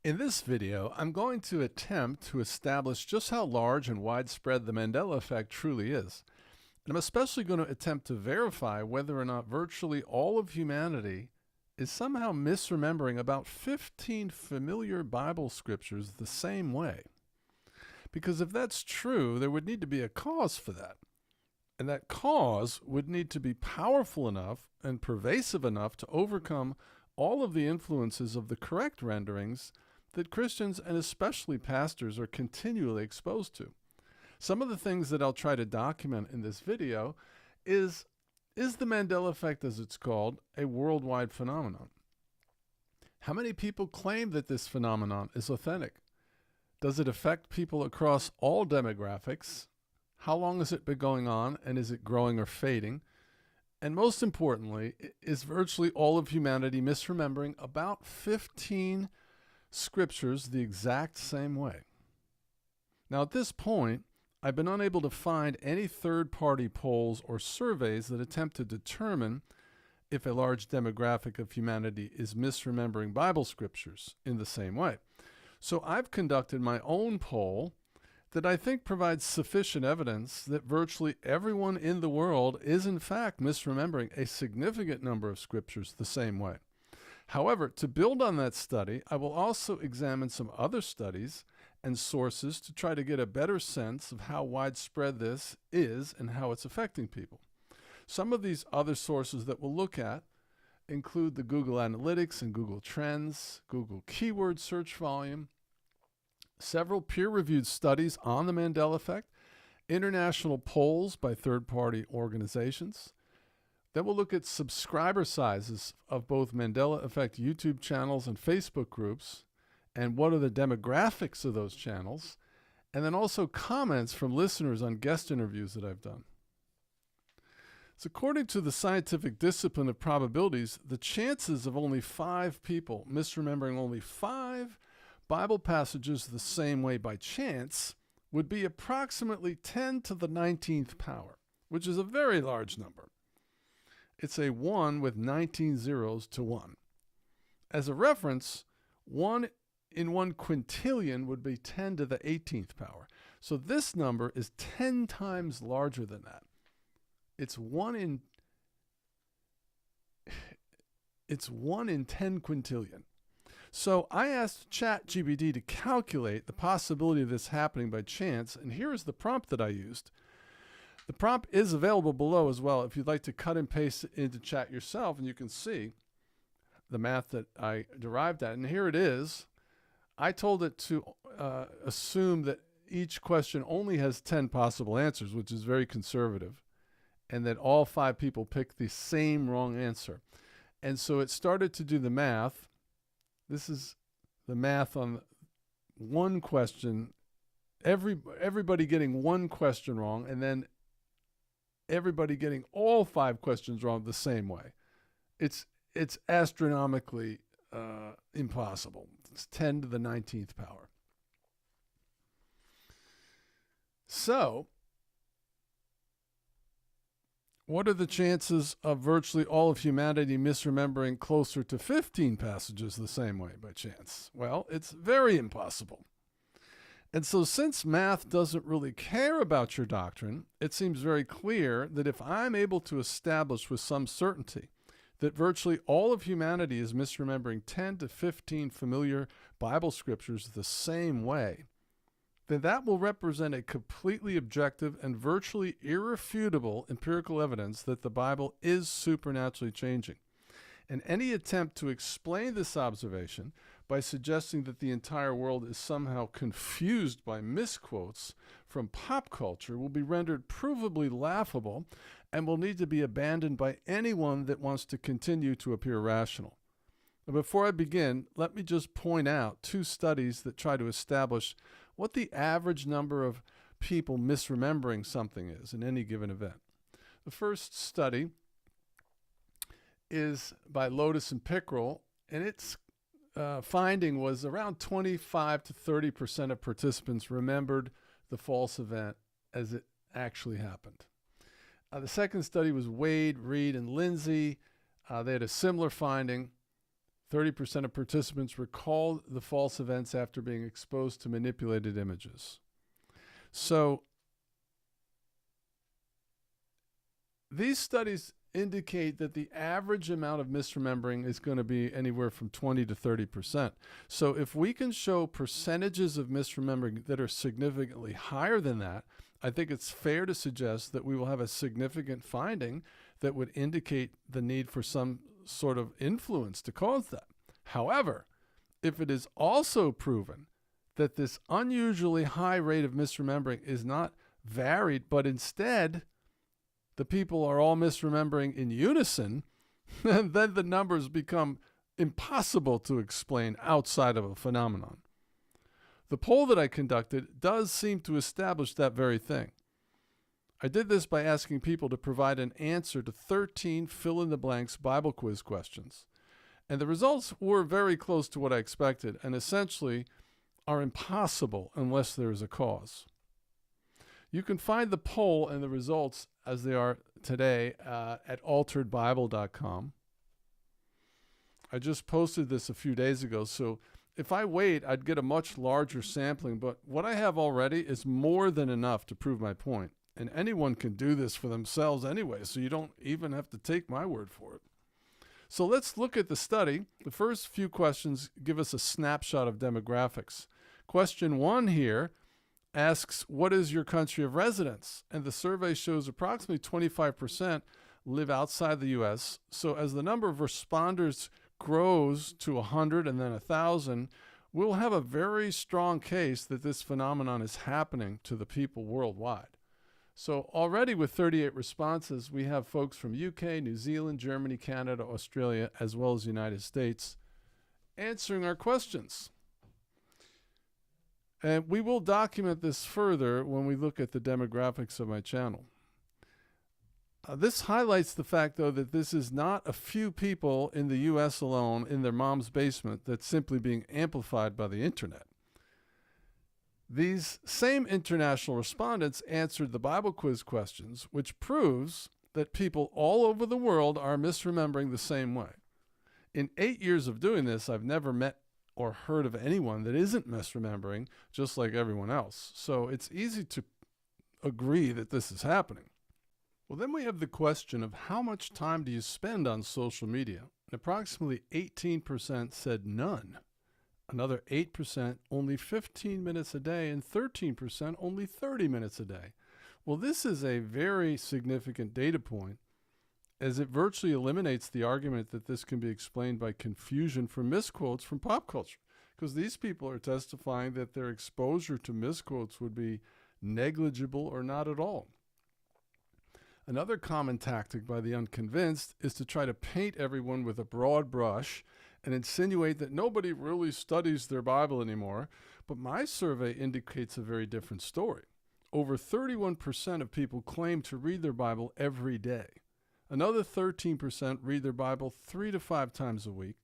In this video, I'm going to attempt to establish just how large and widespread the Mandela effect truly is. And I'm especially going to attempt to verify whether or not virtually all of humanity is somehow misremembering about 15 familiar Bible scriptures the same way. Because if that's true, there would need to be a cause for that. And that cause would need to be powerful enough and pervasive enough to overcome all of the influences of the correct renderings that Christians and especially pastors are continually exposed to. Some of the things that I'll try to document in this video is the Mandela effect, as it's called, a worldwide phenomenon? How many people claim that this phenomenon is authentic? Does it affect people across all demographics? How long has it been going on, and is it growing or fading? And most importantly, is virtually all of humanity misremembering about 15 scriptures the exact same way? Now, at this point, I've been unable to find any third-party polls or surveys that attempt to determine if a large demographic of humanity is misremembering Bible scriptures in the same way. So I've conducted my own poll that I think provides sufficient evidence that virtually everyone in the world is in fact misremembering a significant number of scriptures the same way. However, to build on that study, I will also examine some other studies and sources to try to get a better sense of how widespread this is and how it's affecting people. Some of these other sources that we'll look at include the Google Analytics and Google Trends, Google Keyword Search Volume, several peer-reviewed studies on the Mandela effect, international polls by third-party organizations. Then we'll look at subscriber sizes of both Mandela Effect YouTube channels and Facebook groups, and what are the demographics of those channels, and then also comments from listeners on guest interviews that I've done. So according to the scientific discipline of probabilities, the chances of only 5 people misremembering only 5 Bible passages the same way by chance would be approximately 10 to the 19th power, which is a very large number. It's a 1 with 19 zeros to 1. As a reference, 1 in 1 quintillion would be 10 to the 18th power. So this number is 10 times larger than that. It's 1 in 10 quintillion. So I asked ChatGPT to calculate the possibility of this happening by chance, and here is the prompt that I used. The prompt is available below as well if you'd like to cut and paste it into chat yourself, and you can see the math that I derived at. And here it is. I told it to assume that each question only has 10 possible answers, which is very conservative, and that all 5 people pick the same wrong answer. And so it started to do the math. This is the math on one question, everybody getting one question wrong, and then everybody getting all 5 questions wrong the same way. It's astronomically impossible. It's 10 to the 19th power. So, what are the chances of virtually all of humanity misremembering closer to 15 passages the same way by chance? Well, it's very impossible. And so since math doesn't really care about your doctrine, it seems very clear that if I'm able to establish with some certainty that virtually all of humanity is misremembering 10 to 15 familiar Bible scriptures the same way, then that will represent a completely objective and virtually irrefutable empirical evidence that the Bible is supernaturally changing. And any attempt to explain this observation by suggesting that the entire world is somehow confused by misquotes from pop culture will be rendered provably laughable and will need to be abandoned by anyone that wants to continue to appear rational. But before I begin, let me just point out 2 studies that try to establish what the average number of people misremembering something is in any given event. The first study is by Lotus and Pickrell, and its finding was around 25 to 30% of participants remembered the false event as it actually happened. The second study was Wade, Reed, and Lindsay. They had a similar finding. 30% of participants recalled the false events after being exposed to manipulated images. So these studies indicate that the average amount of misremembering is going to be anywhere from 20 to 30%. So if we can show percentages of misremembering that are significantly higher than that, I think it's fair to suggest that we will have a significant finding that would indicate the need for some sort of influence to cause that. However, if it is also proven that this unusually high rate of misremembering is not varied, but instead the people are all misremembering in unison, then the numbers become impossible to explain outside of a phenomenon. The poll that I conducted does seem to establish that very thing. I did this by asking people to provide an answer to 13 fill-in-the-blanks Bible quiz questions. And the results were very close to what I expected and essentially are impossible unless there is a cause. You can find the poll and the results as they are today at alteredbible.com. I just posted this a few days ago, so if I wait, I'd get a much larger sampling, but what I have already is more than enough to prove my point. And anyone can do this for themselves anyway, so you don't even have to take my word for it. So let's look at the study. The first few questions give us a snapshot of demographics. Question 1 here asks, what is your country of residence? And the survey shows approximately 25% live outside the U.S. So as the number of responders grows to 100 and then 1,000, we'll have a very strong case that this phenomenon is happening to the people worldwide. So already with 38 responses, we have folks from UK, New Zealand, Germany, Canada, Australia, as well as the United States answering our questions. And we will document this further when we look at the demographics of my channel. This highlights the fact, though, that this is not a few people in the U.S. alone in their mom's basement that's simply being amplified by the internet. These same international respondents answered the Bible quiz questions, which proves that people all over the world are misremembering the same way. In 8 years of doing this, I've never met or heard of anyone that isn't misremembering, just like everyone else. So it's easy to agree that this is happening. Well, then we have the question of how much time do you spend on social media? And approximately 18% said none. Another 8% only 15 minutes a day, and 13% only 30 minutes a day. Well, this is a very significant data point, as it virtually eliminates the argument that this can be explained by confusion from misquotes from pop culture, because these people are testifying that their exposure to misquotes would be negligible or not at all. Another common tactic by the unconvinced is to try to paint everyone with a broad brush and insinuate that nobody really studies their Bible anymore, but my survey indicates a very different story. Over 31% of people claim to read their Bible every day. Another 13% read their Bible 3 to 5 times a week.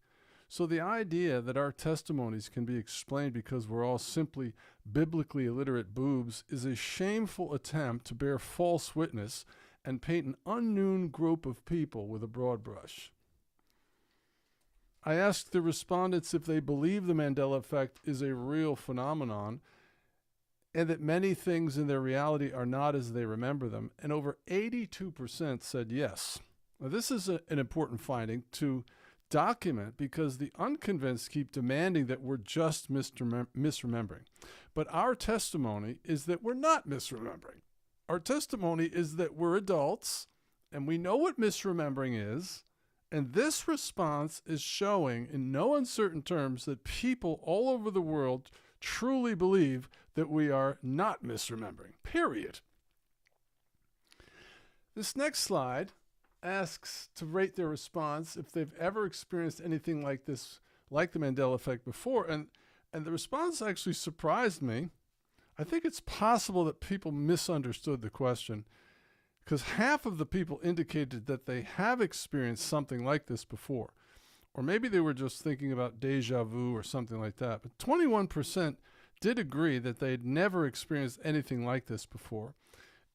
So the idea that our testimonies can be explained because we're all simply biblically illiterate boobs is a shameful attempt to bear false witness and paint an unknown group of people with a broad brush. I asked the respondents if they believe the Mandela effect is a real phenomenon and that many things in their reality are not as they remember them, and over 82% said yes. Now, this is an important finding to document because the unconvinced keep demanding that we're just misremembering. But our testimony is that we're not misremembering. Our testimony is that we're adults and we know what misremembering is. And this response is showing in no uncertain terms that people all over the world truly believe that we are not misremembering, period. This next slide asks to rate their response if they've ever experienced anything like this, like the Mandela effect before. And the response actually surprised me. I think it's possible that people misunderstood the question, because half of the people indicated that they have experienced something like this before. Or maybe they were just thinking about deja vu or something like that. But 21% did agree that they had never experienced anything like this before.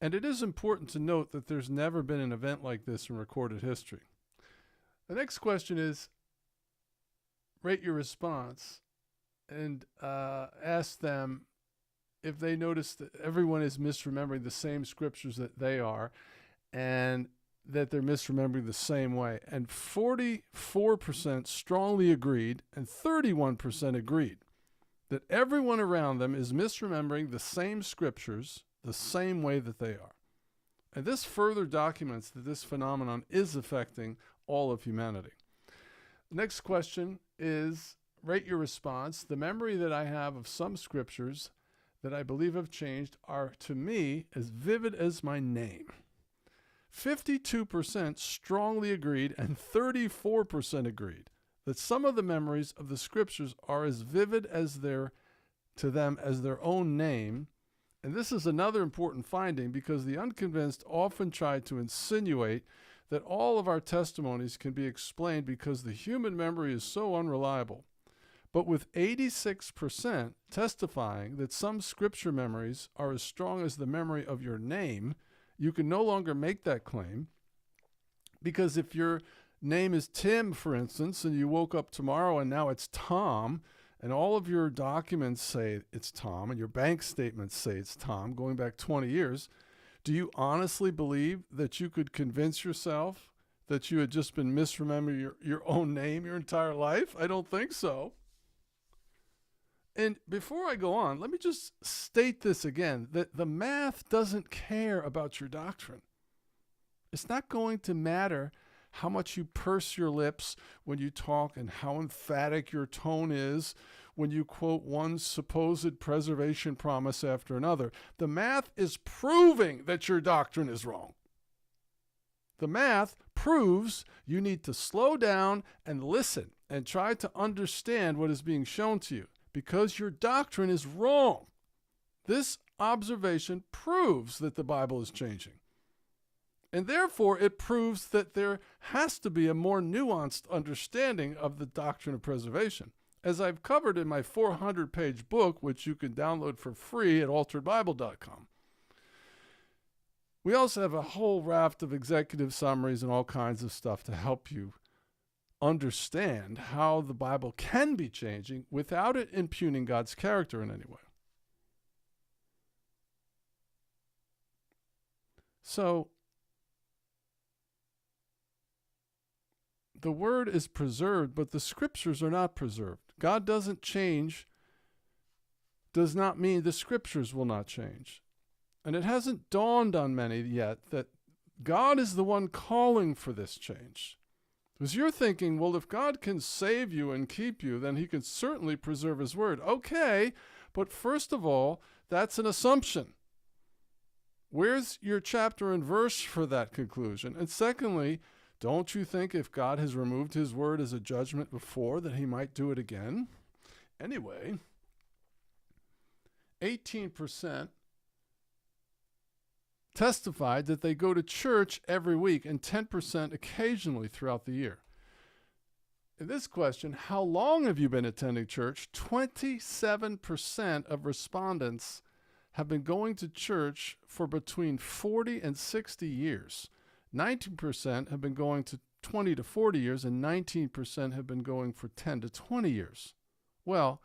And it is important to note that there's never been an event like this in recorded history. The next question is, rate your response and ask them if they notice that everyone is misremembering the same scriptures that they are, and that they're misremembering the same way. And 44% strongly agreed, and 31% agreed that everyone around them is misremembering the same scriptures the same way that they are. And this further documents that this phenomenon is affecting all of humanity. The next question is, rate your response. The memory that I have of some scriptures that I believe have changed are, to me, as vivid as my name. 52% strongly agreed and 34% agreed that some of the memories of the scriptures are as vivid as to them as their own name. And this is another important finding, because the unconvinced often try to insinuate that all of our testimonies can be explained because the human memory is so unreliable. But with 86% testifying that some scripture memories are as strong as the memory of your name, you can no longer make that claim, because if your name is Tim, for instance, and you woke up tomorrow and now it's Tom, and all of your documents say it's Tom, and your bank statements say it's Tom, going back 20 years, do you honestly believe that you could convince yourself that you had just been misremembering your own name your entire life? I don't think so. And before I go on, let me just state this again, that the math doesn't care about your doctrine. It's not going to matter how much you purse your lips when you talk and how emphatic your tone is when you quote one supposed preservation promise after another. The math is proving that your doctrine is wrong. The math proves you need to slow down and listen and try to understand what is being shown to you, because your doctrine is wrong. This observation proves that the Bible is changing. And therefore, it proves that there has to be a more nuanced understanding of the doctrine of preservation. As I've covered in my 400-page book, which you can download for free at alteredbible.com. We also have a whole raft of executive summaries and all kinds of stuff to help you understand how the Bible can be changing without it impugning God's character in any way. So, the word is preserved, but the scriptures are not preserved. God doesn't change, does not mean the scriptures will not change. And it hasn't dawned on many yet that God is the one calling for this change. Because you're thinking, well, if God can save you and keep you, then he can certainly preserve his word. Okay, but first of all, that's an assumption. Where's your chapter and verse for that conclusion? And secondly, don't you think if God has removed his word as a judgment before, that he might do it again? Anyway, 18% testified that they go to church every week and 10% occasionally throughout the year. In this question, how long have you been attending church? 27% of respondents have been going to church for between 40 and 60 years. 19% have been going to 20 to 40 years, and 19% have been going for 10 to 20 years. Well,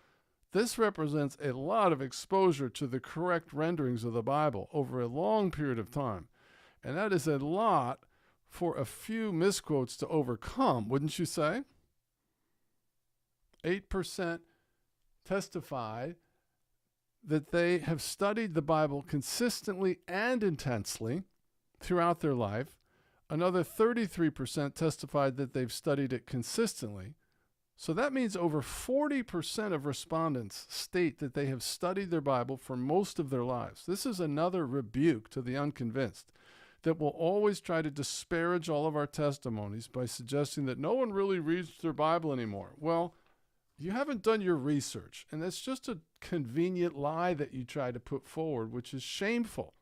this represents a lot of exposure to the correct renderings of the Bible over a long period of time. And that is a lot for a few misquotes to overcome, wouldn't you say? 8% testified that they have studied the Bible consistently and intensely throughout their life. Another 33% testified that they've studied it consistently. So that means over 40% of respondents state that they have studied their Bible for most of their lives. This is another rebuke to the unconvinced that will always try to disparage all of our testimonies by suggesting that no one really reads their Bible anymore. Well, you haven't done your research, and that's just a convenient lie that you try to put forward, which is shameful.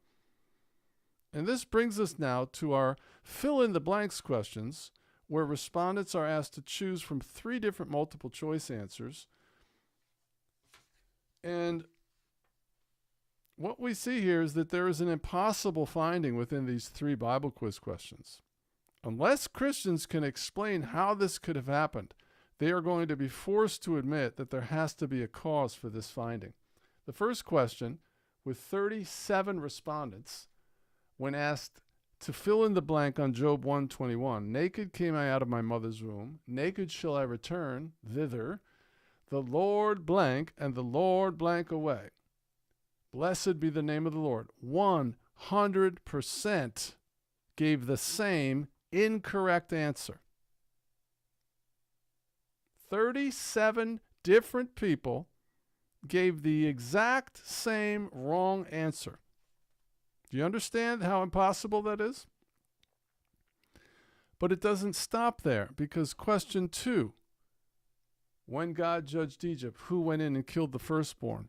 And this brings us now to our fill-in-the-blanks questions, where respondents are asked to choose from 3 different multiple choice answers. And what we see here is that there is an impossible finding within these 3 Bible quiz questions. Unless Christians can explain how this could have happened, they are going to be forced to admit that there has to be a cause for this finding. The first question, with 37 respondents, when asked to fill in the blank on Job 121, naked came I out of my mother's womb, naked shall I return thither, the Lord blank and the Lord blank away. Blessed be the name of the Lord. 100% gave the same incorrect answer. 37 different people gave the exact same wrong answer. Do you understand how impossible that is? But it doesn't stop there, because question 2, when God judged Egypt, who went in and killed the firstborn?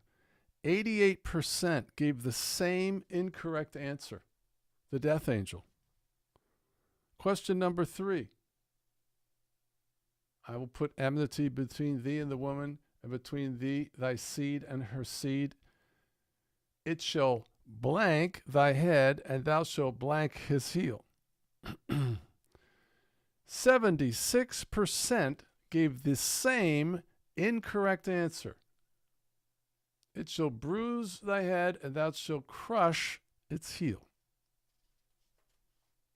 88% gave the same incorrect answer, the death angel. Question number 3, I will put enmity between thee and the woman, and between thee, thy seed and her seed. It shall blank thy head, and thou shalt blank his heel. 76% gave the same incorrect answer. It shall bruise thy head, and thou shalt crush its heel.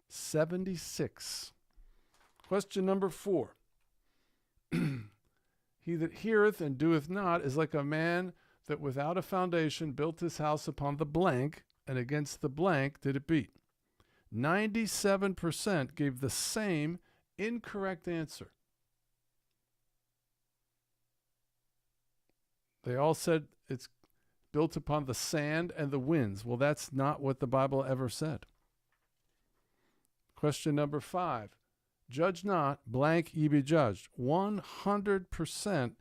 76. Question number 4. He that heareth and doeth not is like a man that without a foundation built his house upon the blank, and against the blank did it beat. 97% gave the same incorrect answer. They all said it's built upon the sand and the winds. Well, that's not what the Bible ever said. Question number 5. Judge not, blank ye be judged. 100%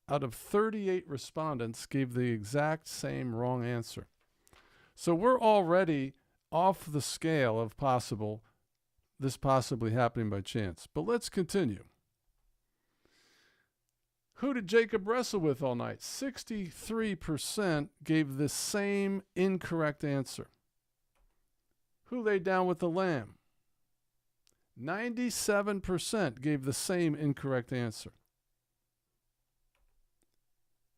out of 38 respondents gave the exact same wrong answer. So we're already off the scale of this possibly happening by chance. But let's continue. Who did Jacob wrestle with all night? 63% gave the same incorrect answer. Who laid down with the lamb? 97% gave the same incorrect answer.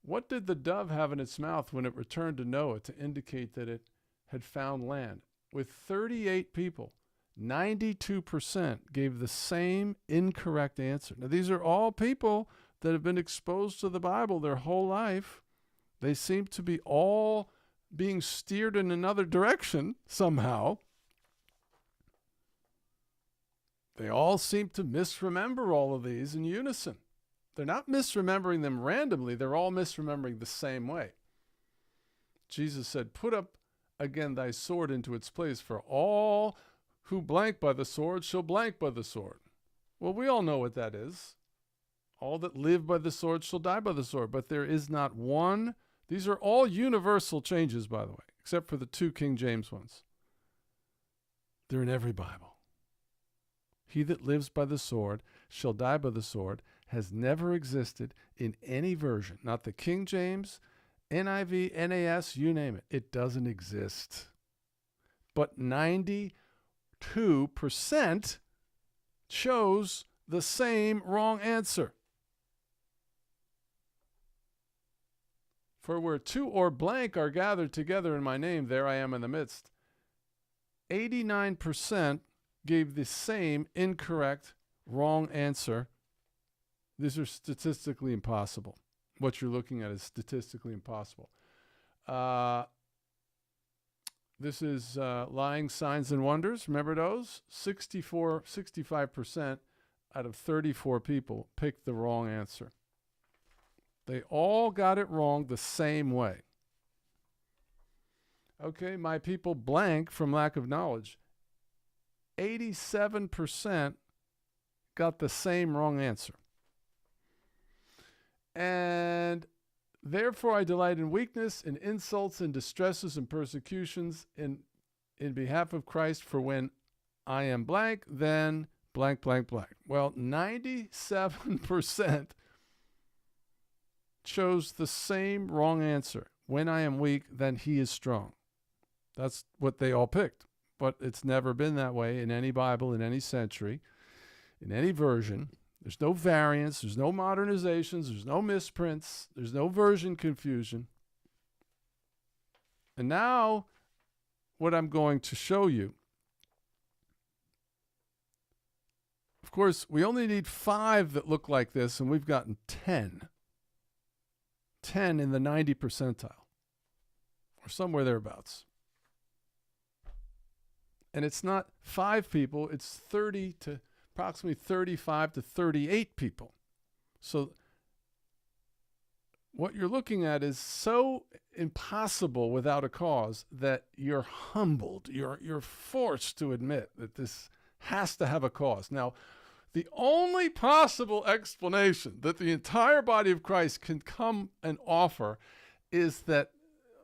What did the dove have in its mouth when it returned to Noah to indicate that it had found land? With 38 people, 92% gave the same incorrect answer. Now, these are all people that have been exposed to the Bible their whole life. They seem to be all being steered in another direction somehow. They all seem to misremember all of these in unison. They're not misremembering them randomly. They're all misremembering the same way. Jesus said, put up again thy sword into its place, for all who blank by the sword shall blank by the sword. Well, we all know what that is. All that live by the sword shall die by the sword. But there is not one. These are all universal changes, by the way, except for the 2 King James ones. They're in every Bible. He that lives by the sword shall die by the sword has never existed in any version. Not the King James, NIV, NAS, you name it. It doesn't exist. But 92% chose the same wrong answer. For where 2 or blank are gathered together in my name, there I am in the midst. 89% gave the same incorrect, wrong answer. These are statistically impossible. What you're looking at is statistically impossible. This is lying signs and wonders. Remember those? 65% out of 34 people picked the wrong answer. They all got it wrong the same way. Okay, my people blank from lack of knowledge. 87% got the same wrong answer. And therefore I delight in weakness, in insults, in distresses, and persecutions, in behalf of Christ, for when I am blank, then blank, blank, blank. Well, 97% chose the same wrong answer. When I am weak, then he is strong. That's what they all picked. But it's never been that way in any Bible, in any century, in any version. There's no variants, there's no modernizations, there's no misprints, there's no version confusion. And now, what I'm going to show you. Of course, we only need 5 that look like this, and we've gotten 10. 10 in the 90 percentile, or somewhere thereabouts. And it's not 5 people, it's approximately 35 to 38 people. So what you're looking at is so impossible without a cause that you're humbled. You're forced to admit that this has to have a cause. Now, the only possible explanation that the entire body of Christ can come and offer is that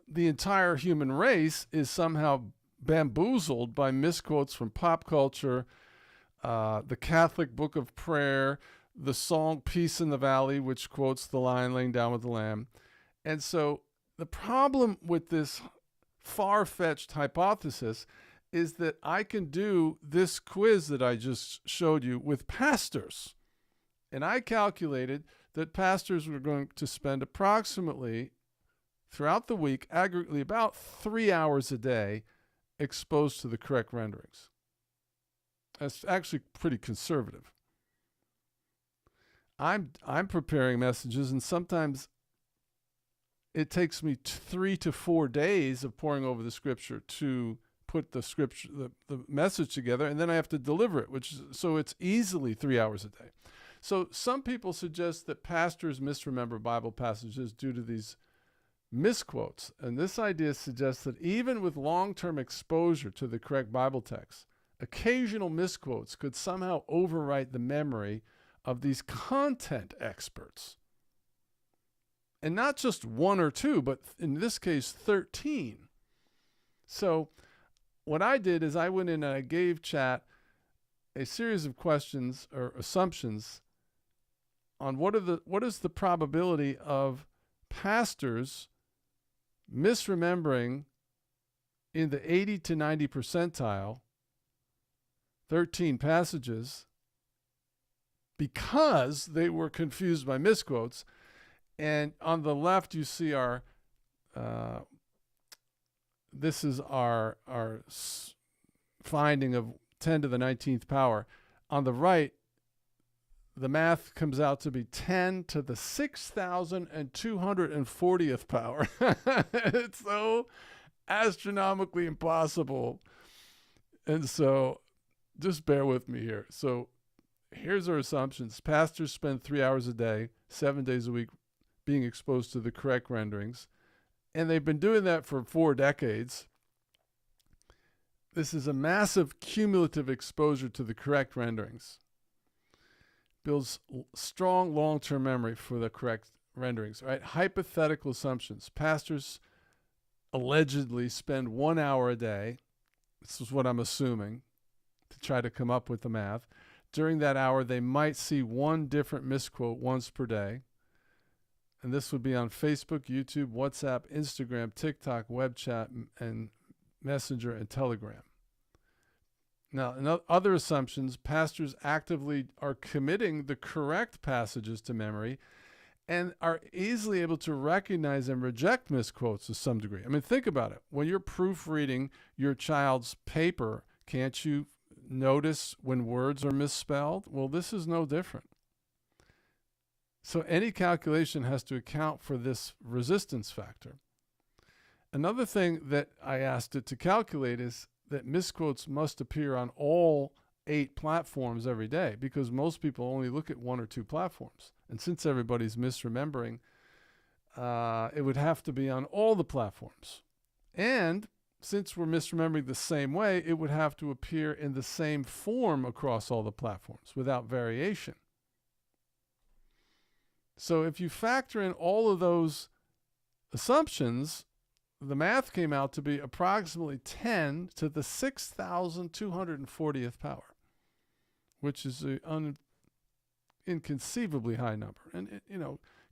the entire human race is somehow bamboozled by misquotes from pop culture, the Catholic Book of Prayer, the song Peace in the Valley, which quotes the lion laying down with the lamb. And so the problem with this far-fetched hypothesis is that I can do this quiz that I just showed you with pastors. And I calculated that pastors were going to spend approximately, throughout the week, aggregately about 3 hours a day exposed to the correct renderings. That's actually pretty conservative. I'm preparing messages, and sometimes it takes me 3 to 4 days of poring over the scripture to put the scripture, the message together, and then I have to deliver it, so it's easily 3 hours a day. So some people suggest that pastors misremember Bible passages due to these misquotes, and this idea suggests that even with long-term exposure to the correct Bible text, occasional misquotes could somehow overwrite the memory of these content experts. And not just 1 or 2, but in this case, 13. So what I did is I went in and I gave chat a series of questions or assumptions on what is the probability of pastors misremembering in the 80 to 90 percentile 13 passages because they were confused by misquotes. And on the left, you see our, this is our finding of 10 to the 19th power. On the right, the math comes out to be 10 to the 6,240th power. It's so astronomically impossible. And so just bear with me here. So here's our assumptions. Pastors spend 3 hours a day, 7 days a week, being exposed to the correct renderings. And they've been doing that for 4 decades. This is a massive cumulative exposure to the correct renderings. Builds strong long-term memory for the correct renderings. Right? Hypothetical assumptions. Pastors allegedly spend 1 hour a day. This is what I'm assuming to try to come up with the math. During that hour, they might see 1 different misquote once per day. And this would be on Facebook, YouTube, WhatsApp, Instagram, TikTok, web chat, and Messenger and Telegram. Now, in other assumptions, pastors actively are committing the correct passages to memory and are easily able to recognize and reject misquotes to some degree. I mean, think about it. When you're proofreading your child's paper, can't you notice when words are misspelled? Well, this is no different. So any calculation has to account for this resistance factor. Another thing that I asked it to calculate is that misquotes must appear on all 8 platforms every day, because most people only look at 1 or 2 platforms. And since everybody's misremembering, it would have to be on all the platforms. And since we're misremembering the same way, it would have to appear in the same form across all the platforms without variation. So if you factor in all of those assumptions, the math came out to be approximately 10 to the 6,240th power, which is an inconceivably high number. And,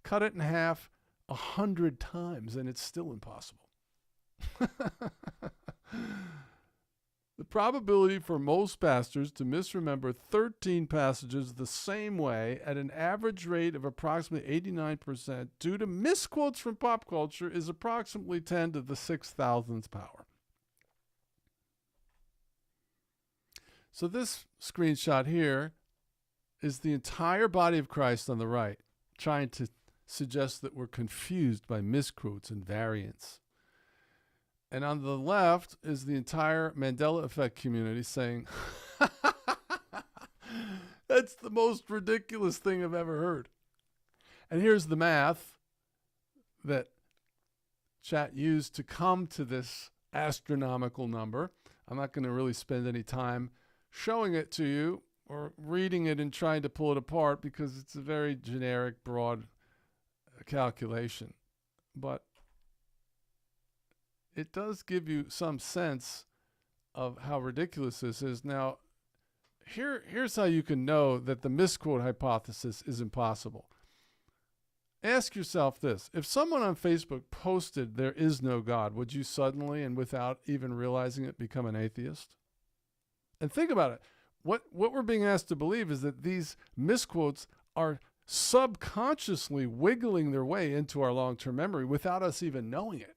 cut it in half 100 times, and it's still impossible. The probability for most pastors to misremember 13 passages the same way at an average rate of approximately 89% due to misquotes from pop culture is approximately 10 to the 6,000th power. So this screenshot here is the entire body of Christ on the right, trying to suggest that we're confused by misquotes and variants. And on the left is the entire Mandela effect community saying, that's the most ridiculous thing I've ever heard. And here's the math that chat used to come to this astronomical number. I'm not going to really spend any time showing it to you or reading it and trying to pull it apart because it's a very generic, broad calculation. But it does give you some sense of how ridiculous this is. Now, here's how you can know that the misquote hypothesis is impossible. Ask yourself this. If someone on Facebook posted there is no God, would you suddenly and without even realizing it become an atheist? And think about it. What we're being asked to believe is that these misquotes are subconsciously wiggling their way into our long-term memory without us even knowing it.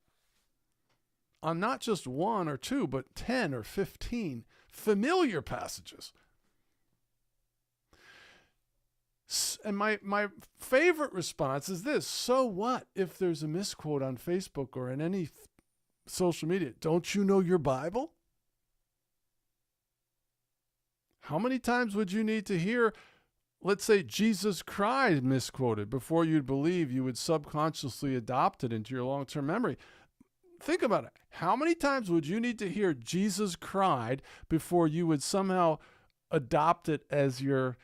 On not just one or two, but 10 or 15 familiar passages. And my favorite response is this: so what if there's a misquote on Facebook or in any social media? Don't you know your Bible? How many times would you need to hear, let's say, Jesus cried misquoted before you'd believe you would subconsciously adopt it into your long-term memory? Think about it. How many times would you need to hear Jesus cried before you would somehow adopt it as your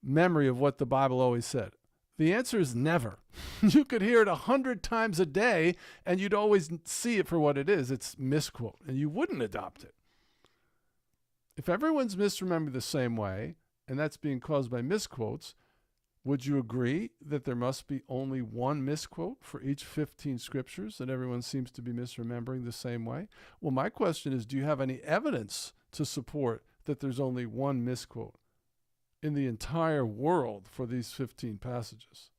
memory of what the Bible always said? The answer is never. You could hear it 100 times a day and you'd always see it for what it is. It's misquote, and you wouldn't adopt it. If everyone's misremembering the same way, and that's being caused by misquotes, would you agree that there must be only one misquote for each 15 scriptures that everyone seems to be misremembering the same way? Well, my question is, do you have any evidence to support that there's only one misquote in the entire world for these 15 passages?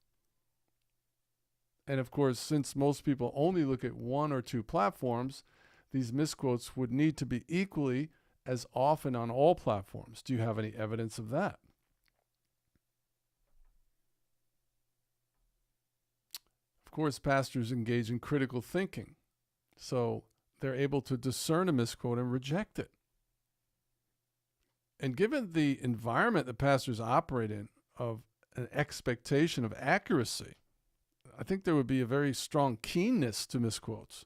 And of course, since most people only look at one or two platforms, these misquotes would need to be equally as often on all platforms. Do you have any evidence of that? Of course, pastors engage in critical thinking, so they're able to discern a misquote and reject it. And given the environment that pastors operate in of an expectation of accuracy, I think there would be a very strong keenness to misquotes.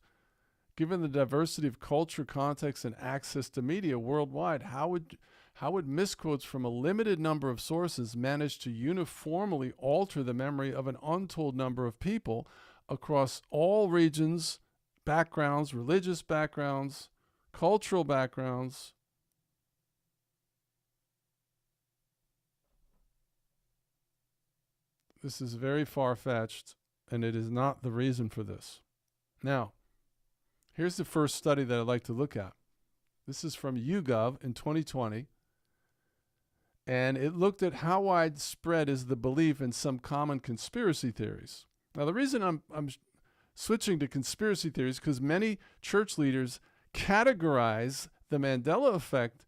Given the diversity of culture, context, and access to media worldwide, how would misquotes from a limited number of sources manage to uniformly alter the memory of an untold number of people across all regions, backgrounds, religious backgrounds, cultural backgrounds? This is very far-fetched, and it is not the reason for this. Now, here's the first study that I'd like to look at. This is from YouGov in 2020, and it looked at how widespread is the belief in some common conspiracy theories. Now, the reason I'm switching to conspiracy theories is because many church leaders categorize the Mandela effect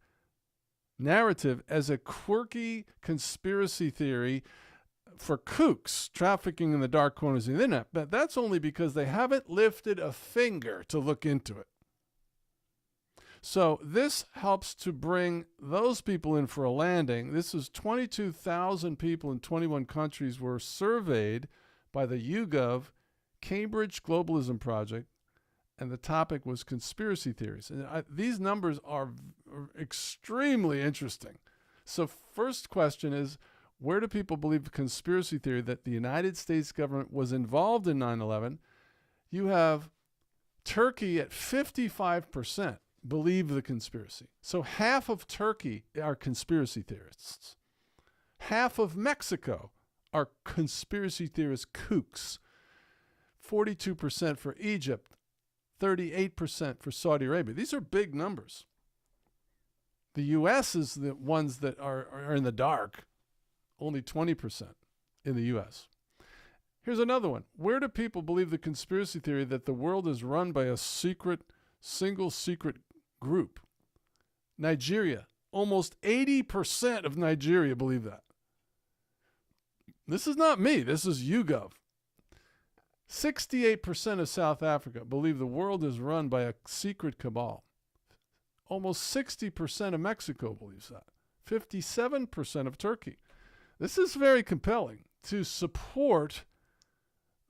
narrative as a quirky conspiracy theory for kooks trafficking in the dark corners of the internet, but that's only because they haven't lifted a finger to look into it. So this helps to bring those people in for a landing. This is 22,000 people in 21 countries were surveyed by the YouGov Cambridge Globalism Project, and the topic was conspiracy theories. And these numbers are extremely interesting. So first question is, where do people believe the conspiracy theory that the United States government was involved in 9/11? You have Turkey at 55% believe the conspiracy. So half of Turkey are conspiracy theorists. Half of Mexico are conspiracy theorist kooks. 42% for Egypt, 38% for Saudi Arabia. These are big numbers. The U.S. is the ones that are in the dark, only 20% in the U.S. Here's another one. Where do people believe the conspiracy theory that the world is run by a single secret group? Nigeria. Almost 80% of Nigeria believe that. This is not me. This is YouGov. 68% of South Africa believe the world is run by a secret cabal. Almost 60% of Mexico believes that. 57% of Turkey. This is very compelling to support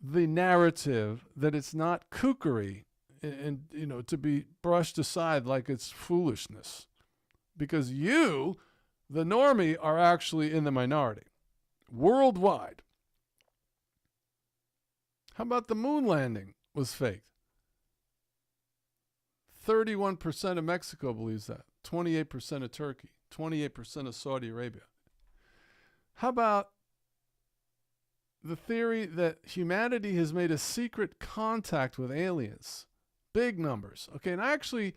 the narrative that it's not kookery and to be brushed aside like it's foolishness. Because you, the normie, are actually in the minority. Worldwide. How about the moon landing was faked? 31% of Mexico believes that. 28% of Turkey. 28% of Saudi Arabia. How about the theory that humanity has made a secret contact with aliens? Big numbers. Okay, and I actually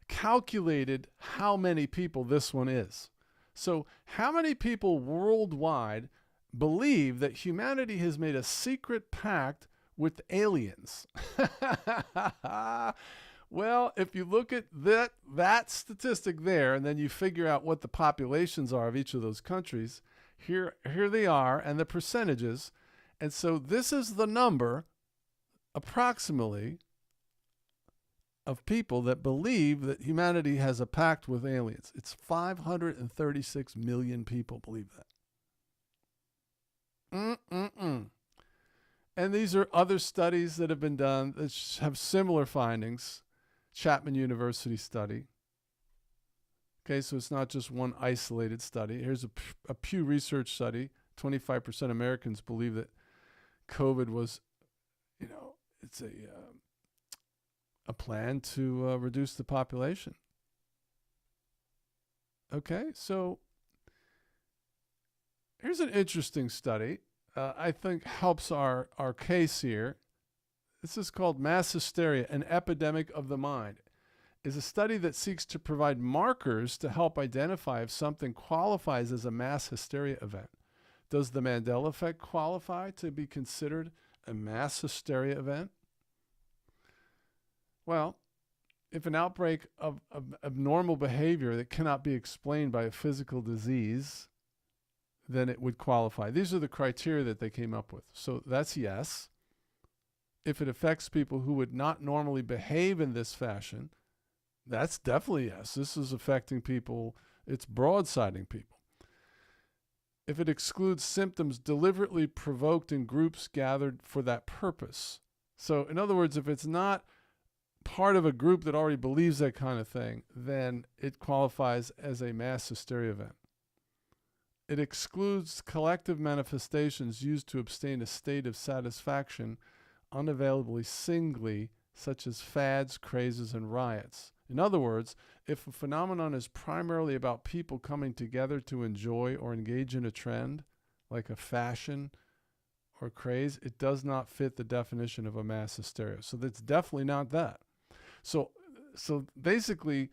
calculated how many people this one is. So how many people worldwide believe that humanity has made a secret pact with aliens? Well, if you look at that statistic there, and then you figure out what the populations are of each of those countries, here they are, and the percentages. And so this is the number, approximately, of people that believe that humanity has a pact with aliens. It's 536 million people believe that. And these are other studies that have been done that have similar findings. Chapman University study. Okay, so it's not just one isolated study. Here's a Pew Research study. 25% Americans believe that COVID was, it's a plan to reduce the population. Okay, so here's an interesting study. I think helps our case here. This is called Mass Hysteria, an Epidemic of the Mind. It's a study that seeks to provide markers to help identify if something qualifies as a mass hysteria event. Does the Mandela effect qualify to be considered a mass hysteria event? Well, if an outbreak of abnormal behavior that cannot be explained by a physical disease, then it would qualify. These are the criteria that they came up with. So that's yes. If it affects people who would not normally behave in this fashion, that's definitely yes. This is affecting people. It's broadsiding people. If it excludes symptoms deliberately provoked in groups gathered for that purpose. So in other words, if it's not part of a group that already believes that kind of thing, then it qualifies as a mass hysteria event. It excludes collective manifestations used to obtain a state of satisfaction unavailably singly, such as fads, crazes, and riots. In other words, if a phenomenon is primarily about people coming together to enjoy or engage in a trend, like a fashion or craze, it does not fit the definition of a mass hysteria. So that's definitely not that. So basically,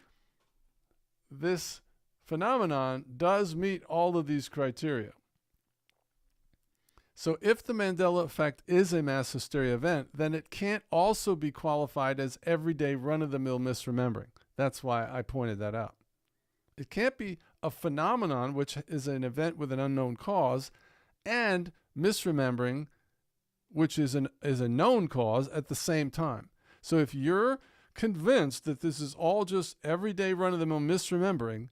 this phenomenon does meet all of these criteria. So if the Mandela effect is a mass hysteria event, then it can't also be qualified as everyday run-of-the-mill misremembering. That's why I pointed that out. It can't be a phenomenon, which is an event with an unknown cause, and misremembering, which is a known cause at the same time. So if you're convinced that this is all just everyday run-of-the-mill misremembering,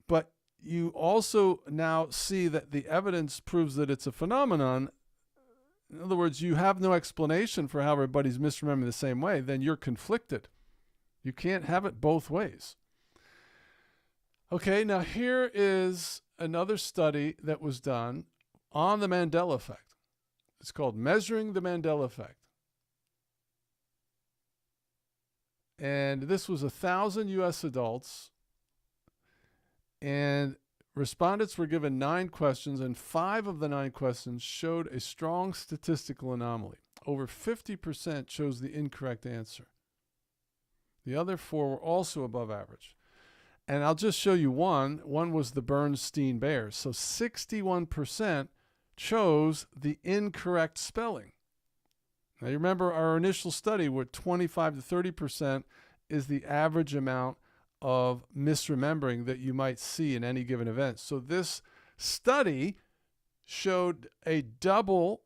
but you also now see that the evidence proves that it's a phenomenon, in other words, you have no explanation for how everybody's misremembering the same way, then you're conflicted. You can't have it both ways. Okay, now here is another study that was done on the Mandela effect. It's called Measuring the Mandela Effect. And this was 1,000 U.S. adults, and respondents were given 9 questions, and 5 of the 9 questions showed a strong statistical anomaly. Over 50% chose the incorrect answer. The other 4 were also above average. And I'll just show you one. One was the Bernstein Bears. So 61% chose the incorrect spelling. Now, you remember our initial study where 25 to 30% is the average amount of misremembering that you might see in any given event. So this study showed a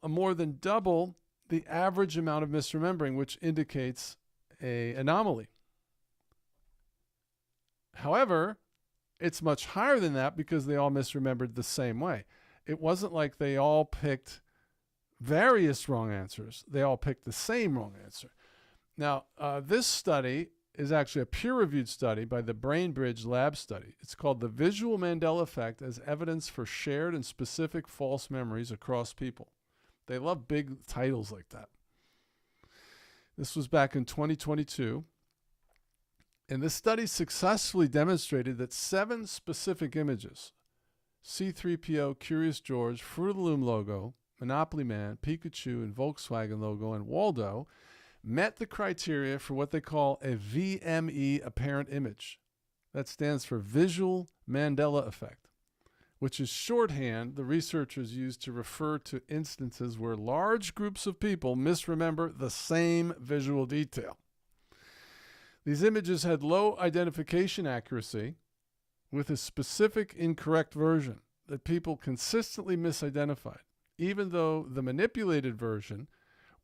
more than double the average amount of misremembering, which indicates an anomaly. However, it's much higher than that because they all misremembered the same way. It wasn't like they all picked various wrong answers. They all picked the same wrong answer. Now, this study is actually a peer-reviewed study by the BrainBridge Lab study. It's called the Visual Mandela Effect as Evidence for Shared and Specific False Memories Across People. They love big titles like that. This was back in 2022. And this study successfully demonstrated that 7 specific images, C-3PO, Curious George, Fruit of the Loom logo, Monopoly Man, Pikachu, and Volkswagen logo, and Waldo, met the criteria for what they call a VME apparent image. That stands for Visual Mandela Effect, which is shorthand the researchers use to refer to instances where large groups of people misremember the same visual detail. These images had low identification accuracy with a specific incorrect version that people consistently misidentified, even though the manipulated version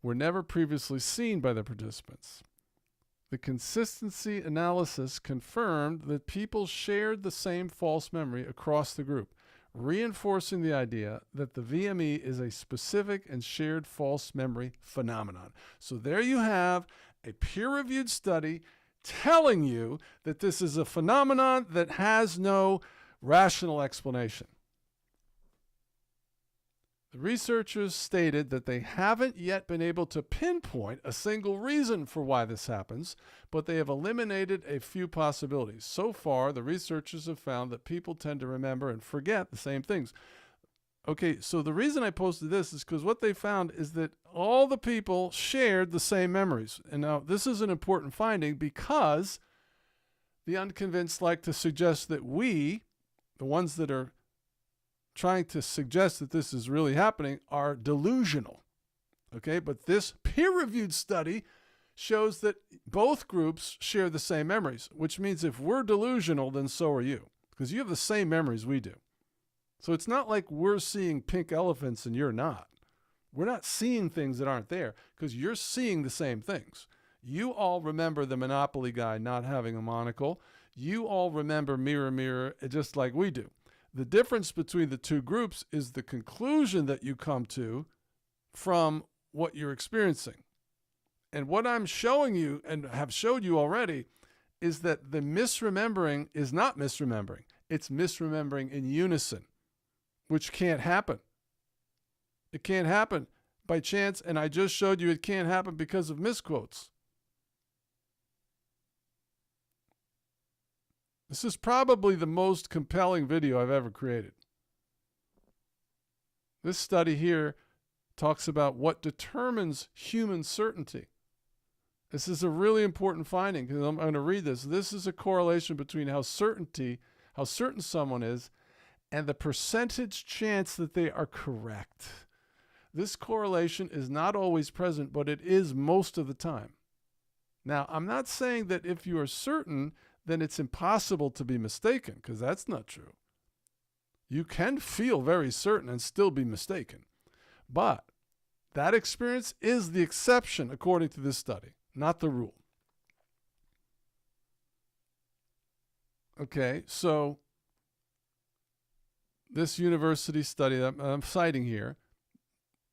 were never previously seen by the participants. The consistency analysis confirmed that people shared the same false memory across the group, reinforcing the idea that the VME is a specific and shared false memory phenomenon. So there you have a peer-reviewed study telling you that this is a phenomenon that has no rational explanation. The researchers stated that they haven't yet been able to pinpoint a single reason for why this happens, but they have eliminated a few possibilities. So far, the researchers have found that people tend to remember and forget the same things. Okay, so the reason I posted this is because what they found is that all the people shared the same memories. And now this is an important finding because the unconvinced like to suggest that we, the ones that are trying to suggest that this is really happening, are delusional. Okay, but this peer-reviewed study shows that both groups share the same memories, which means if we're delusional, then so are you, because you have the same memories we do. So it's not like we're seeing pink elephants and you're not. We're not seeing things that aren't there because you're seeing the same things. You all remember the Monopoly guy not having a monocle. You all remember mirror, mirror, just like we do. The difference between the two groups is the conclusion that you come to from what you're experiencing. And what I'm showing you and have showed you already is that the misremembering is not misremembering. It's misremembering in unison, which can't happen. It can't happen by chance, and I just showed you it can't happen because of misquotes. This is probably the most compelling video I've ever created. This study here talks about what determines human certainty. This is a really important finding because I'm going to read this. This is a correlation between how certain someone is and the percentage chance that they are correct. This correlation is not always present, but it is most of the time. Now, I'm not saying that if you are certain, then it's impossible to be mistaken, because that's not true. You can feel very certain and still be mistaken. But that experience is the exception according to this study, not the rule. Okay, so this university study that I'm citing here,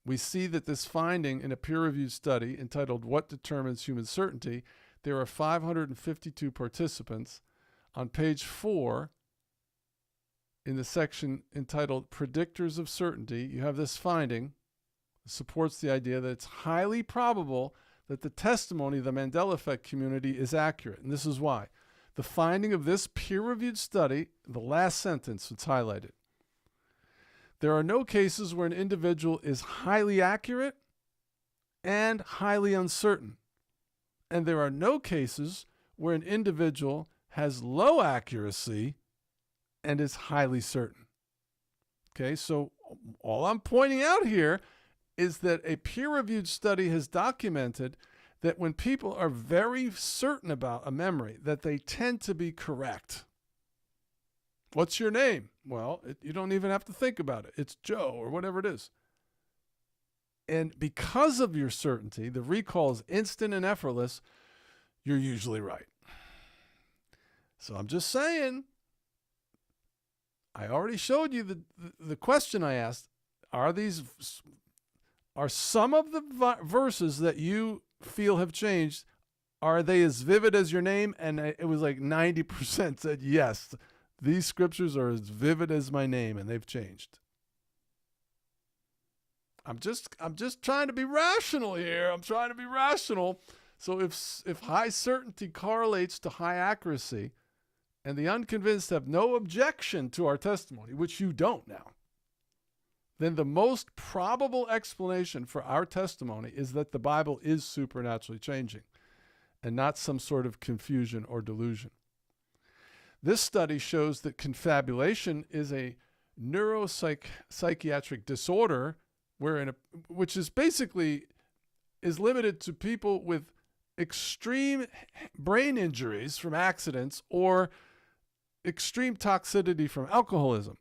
we see that this finding in a peer-reviewed study entitled What Determines Human Certainty, there are 552 participants. On page 4, in the section entitled Predictors of Certainty, you have this finding that supports the idea that it's highly probable that the testimony of the Mandela Effect community is accurate. And this is why. The finding of this peer-reviewed study, the last sentence that's highlighted. There are no cases where an individual is highly accurate and highly uncertain. And there are no cases where an individual has low accuracy and is highly certain. Okay, so all I'm pointing out here is that a peer-reviewed study has documented that when people are very certain about a memory, that they tend to be correct. What's your name? Well, you don't even have to think about it. It's Joe or whatever it is. And because of your certainty, the recall is instant and effortless, you're usually right. So I'm just saying, I already showed you the question I asked. Are some of the verses that you feel have changed, are they as vivid as your name? And it was like 90% said yes. These scriptures are as vivid as my name, and they've changed. I'm just trying to be rational here. I'm trying to be rational. So if high certainty correlates to high accuracy, and the unconvinced have no objection to our testimony, which you don't now, then the most probable explanation for our testimony is that the Bible is supernaturally changing and not some sort of confusion or delusion. This study shows that confabulation is a neuropsychiatric disorder which is basically is limited to people with extreme brain injuries from accidents or extreme toxicity from alcoholism.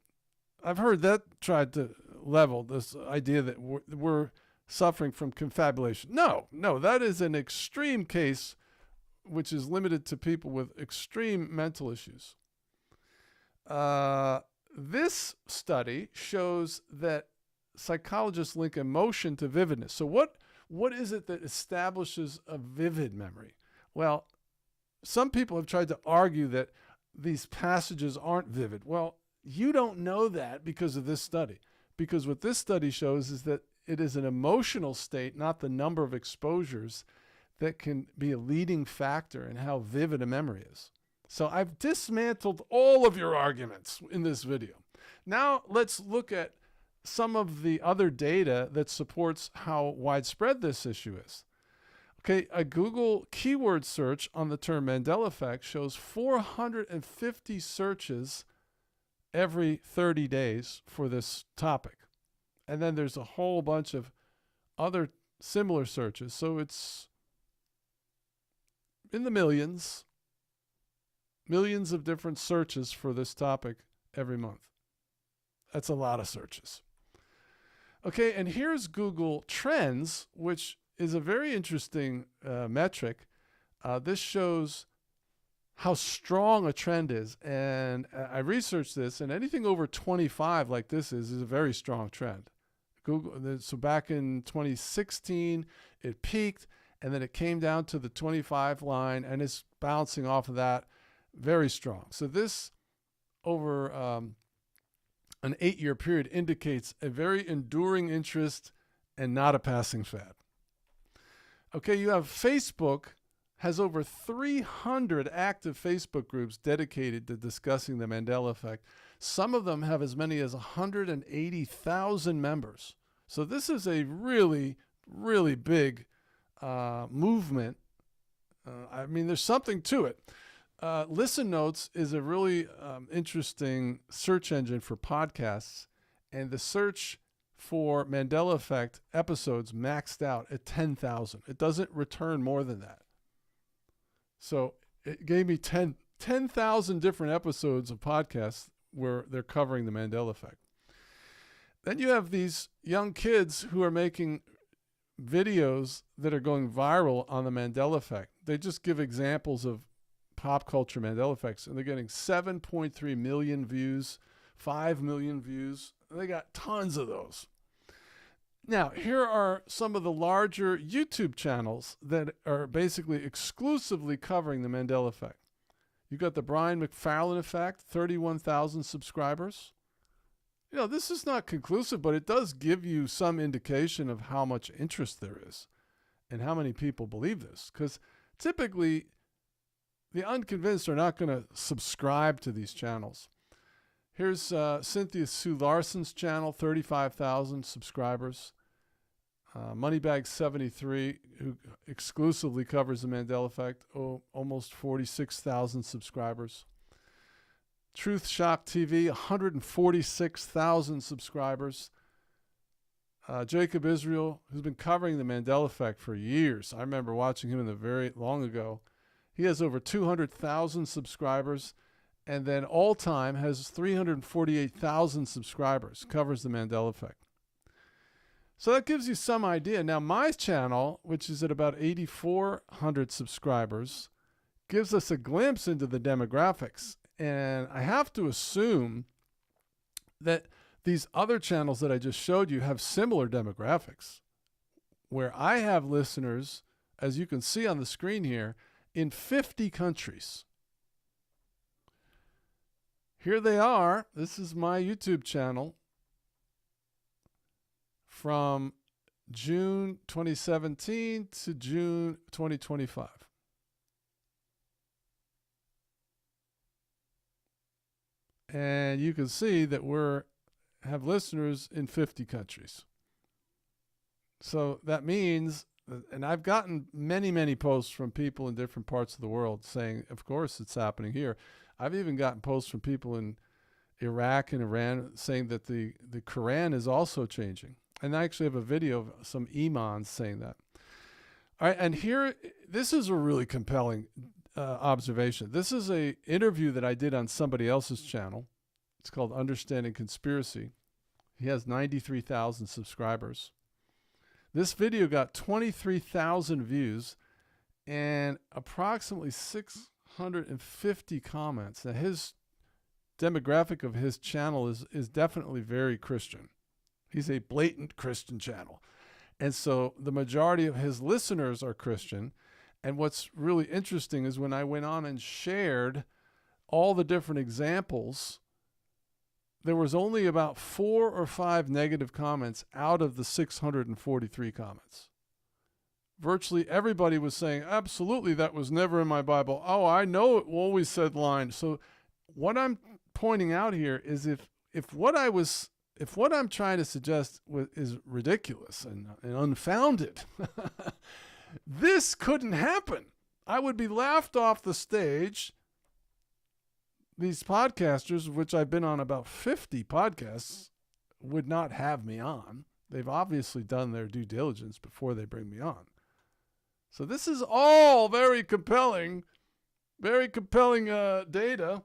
I've heard that tried to level this idea that we're suffering from confabulation. No, that is an extreme case which is limited to people with extreme mental issues. This study shows that psychologists link emotion to vividness. So what is it that establishes a vivid memory? Well, some people have tried to argue that these passages aren't vivid. Well, you don't know that because of this study. Because what this study shows is that it is an emotional state, not the number of exposures, that can be a leading factor in how vivid a memory is. So I've dismantled all of your arguments in this video. Now let's look at some of the other data that supports how widespread this issue is. Okay, a Google keyword search on the term Mandela effect shows 450 searches every 30 days for this topic. And then there's a whole bunch of other similar searches. So it's in the millions of different searches for this topic every month. That's a lot of searches. Okay, and here's Google Trends, which is a very interesting metric. This shows how strong a trend is. And I researched this, and anything over 25 like this is a very strong trend. So back in 2016, it peaked, and then it came down to the 25 line, and it's bouncing off of that very strong. So this over an 8-year period indicates a very enduring interest and not a passing fad. Okay, you have Facebook has over 300 active Facebook groups dedicated to discussing the Mandela effect. Some of them have as many as 180,000 members. So this is a really, really big movement. I mean, there's something to it. Listen Notes is a really interesting search engine for podcasts, and the search for Mandela Effect episodes maxed out at 10,000. It doesn't return more than that. So it gave me 10,000 different episodes of podcasts where they're covering the Mandela Effect. Then you have these young kids who are making videos that are going viral on the Mandela Effect. They just give examples of pop culture Mandela effects, and they're getting 7.3 million views, 5 million views. They got tons of those. Now, here are some of the larger YouTube channels that are basically exclusively covering the Mandela effect. You've got the Brian McFarlane effect, 31,000 subscribers. You know, this is not conclusive, but it does give you some indication of how much interest there is and how many people believe this. Because typically, the unconvinced are not going to subscribe to these channels. Here's Cynthia Sue Larson's channel, 35,000 subscribers. Moneybag73, who exclusively covers the Mandela Effect, almost 46,000 subscribers. Truth Shock TV, 146,000 subscribers. Jacob Israel, who's been covering the Mandela Effect for years. I remember watching him in the very long ago. He has over 200,000 subscribers, and then all time has 348,000 subscribers, covers the Mandela Effect. So that gives you some idea. Now, my channel, which is at about 8,400 subscribers, gives us a glimpse into the demographics. And I have to assume that these other channels that I just showed you have similar demographics, where I have listeners, as you can see on the screen here, in 50 countries. Here they are. This is my YouTube channel from June 2017 to June 2025. And you can see that have listeners in 50 countries. So that means, and I've gotten many, many posts from people in different parts of the world saying, of course, it's happening here. I've even gotten posts from people in Iraq and Iran saying that the Quran is also changing. And I actually have a video of some imams saying that. All right, and here, this is a really compelling observation. This is an interview that I did on somebody else's channel. It's called Understanding Conspiracy. He has 93,000 subscribers. This video got 23,000 views and approximately 650 comments. Now, his demographic of his channel is definitely very Christian. He's a blatant Christian channel. And so the majority of his listeners are Christian. And what's really interesting is when I went on and shared all the different examples, there was only about 4 or 5 negative comments out of the 643 comments. Virtually everybody was saying, absolutely, that was never in my Bible. Oh, I know it always said line. So what I'm pointing out here is if what I'm trying to suggest is ridiculous and unfounded, this couldn't happen. I would be laughed off the stage. These podcasters, which I've been on about 50 podcasts, would not have me on. They've obviously done their due diligence before they bring me on. So this is all very compelling data.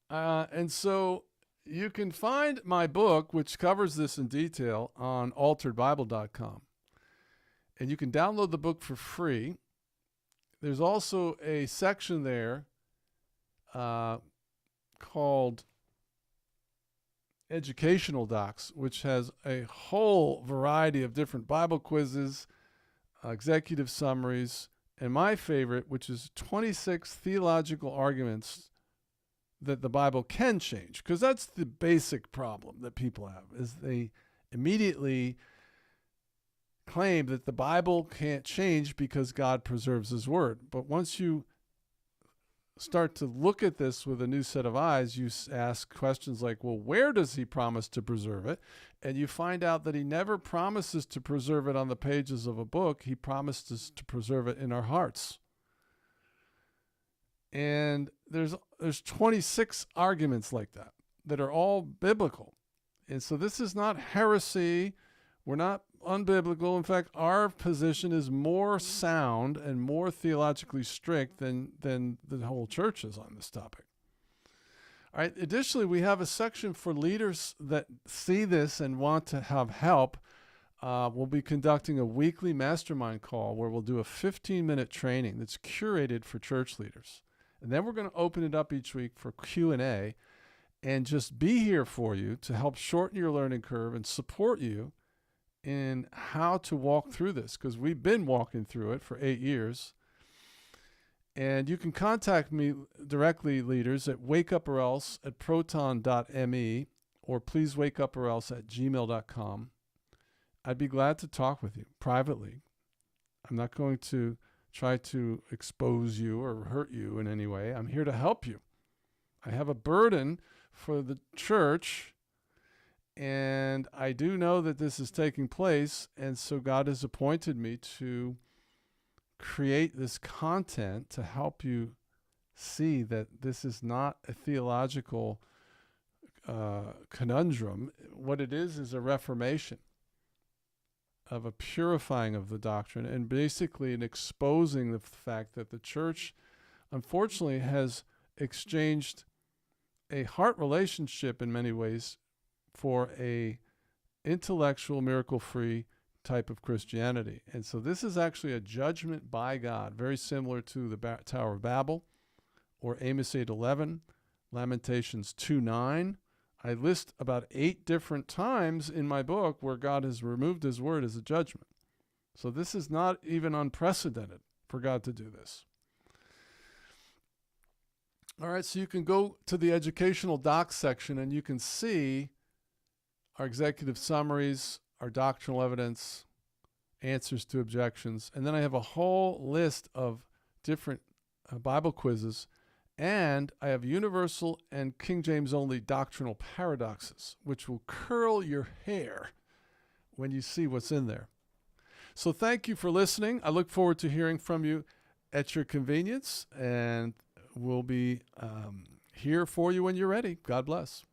And so you can find my book, which covers this in detail, on alteredbible.com. And you can download the book for free. There's also a section there called Educational Docs, which has a whole variety of different Bible quizzes, executive summaries, and my favorite, which is 26 theological arguments that the Bible can change. Because that's the basic problem that people have, is they immediately claim that the Bible can't change because God preserves his word. But once you start to look at this with a new set of eyes, you ask questions like, well, where does he promise to preserve it? And you find out that he never promises to preserve it on the pages of a book. He promises to preserve it in our hearts. And there's 26 arguments like that are all biblical. And so this is not heresy. We're not unbiblical. In fact, our position is more sound and more theologically strict than the whole church is on this topic. All right. Additionally, we have a section for leaders that see this and want to have help. We'll be conducting a weekly mastermind call where we'll do a 15-minute training that's curated for church leaders. And then we're going to open it up each week for Q&A and just be here for you to help shorten your learning curve and support you in how to walk through this, because we've been walking through it for 8 years. And you can contact me directly, leaders, at wakeuporelse@proton.me or pleasewakeupOrelse@gmail.com. I'd be glad to talk with you privately. I'm not going to try to expose you or hurt you in any way. I'm here to help you. I have a burden for the church, And I do know that this is taking place, and so God has appointed me to create this content to help you see that this is not a theological conundrum. What it is a reformation of a purifying of the doctrine, and basically an exposing the fact that the church, unfortunately, has exchanged a heart relationship in many ways for a intellectual, miracle-free type of Christianity. And so this is actually a judgment by God, very similar to the Tower of Babel or Amos 8:11, Lamentations 2:9. I list about 8 different times in my book where God has removed his word as a judgment. So this is not even unprecedented for God to do this. All right, so you can go to the educational docs section and you can see our executive summaries, our doctrinal evidence, answers to objections, and then I have a whole list of different Bible quizzes, and I have universal and King James only doctrinal paradoxes, which will curl your hair when you see what's in there. So thank you for listening. I look forward to hearing from you at your convenience, and we'll be here for you when you're ready. God bless.